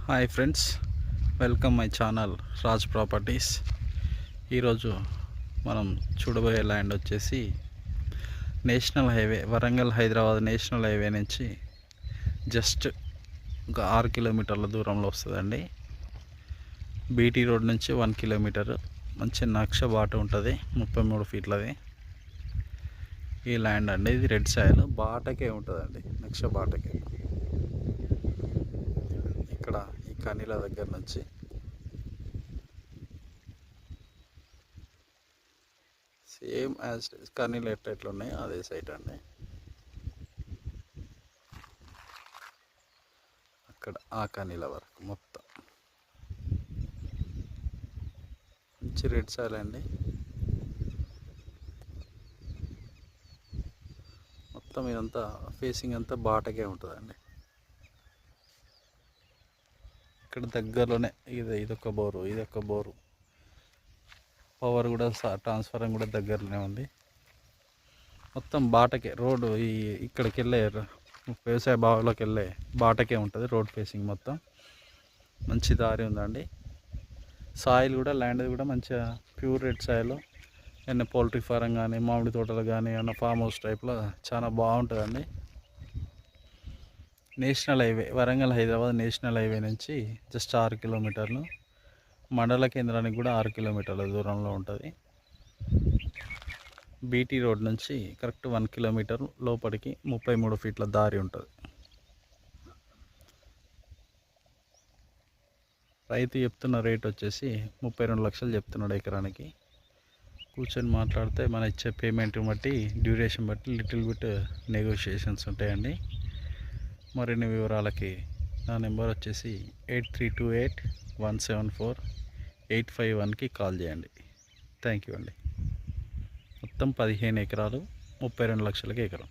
Hi friends, welcome my channel Raj properties. ఈరోజు మనం చూడబోయే ల్యాండ్ వచ్చేసి national highway, Warangal Hyderabad national highway నుంచి జస్ట్ ఒక 6 కిలోమీటర్ల దూరంలో వస్తుందండి. బీటీ రోడ్ నుంచి 1 కిలోమీటర్ మంచి నక్ష బాట ఉంటుంది, 33 ఫీట్లది ఈ ల్యాండ్ అండి. ఇది రెడ్ సాయిల్ బాటకే ఉంటుందండి, నక్ష బాటకే. ఇక్కడ ఈ కనీల దగ్గర నుంచి సేమ్ యాజ్ కనీలు ఎట్లా ఉన్నాయి అదే సైట్ అండి. అక్కడ ఆ కనీల వరకు మొత్తం మంచి రెడ్ సాయిల్ అండి. మొత్తం ఇదంతా ఫేసింగ్ అంతా బాటకే ఉంటుందండి. ఇక్కడ దగ్గరలోనే ఇదొక బోరు, పవర్ కూడా ట్రాన్స్ఫారం కూడా దగ్గరలోనే ఉంది. మొత్తం బాటకే రోడ్డు, ఇక్కడికి వెళ్ళే వ్యవసాయ బావులోకి వెళ్ళే బాటకే ఉంటుంది. రోడ్ ఫేసింగ్ మొత్తం మంచి దారి ఉందండి. సాయిల్ కూడా, ల్యాండ్ కూడా మంచిగా ప్యూర్ రెడ్ సాయిల్. ఏమన్నా పౌల్ట్రీ ఫారం కానీ, మామిడి తోటలు కానీ, ఏమన్నా ఫామ్ హౌస్ టైప్లో చాలా బాగుంటుందండి. National highway, Warangal Hyderabad national highway నుంచి జస్ట్ 6 కిలోమీటర్లు, మండల కేంద్రానికి కూడా 6 కిలోమీటర్ల దూరంలో ఉంటుంది. బీటీ రోడ్ నుంచి కరెక్ట్ 1 కిలోమీటర్ లోపలికి 33 ఫీట్ల దారి ఉంటుంది. రైతు చెప్తున్న రేట్ వచ్చేసి 32 లక్షలు చెప్తున్నాడు ఎకరానికి. కూర్చొని మాట్లాడితే మన ఇచ్చే పేమెంట్ బట్టి, డ్యూరేషన్ బట్టి లిటిల్ బిట్ నెగోషియేషన్స్ ఉంటాయండి. మరిన్ని వివరాలకి నా నెంబర్ వచ్చేసి 8328174851కి కాల్ చేయండి. థ్యాంక్ యూ అండి. మొత్తం 15 ఎకరాలు, 32 లక్షలకి ఎకరం.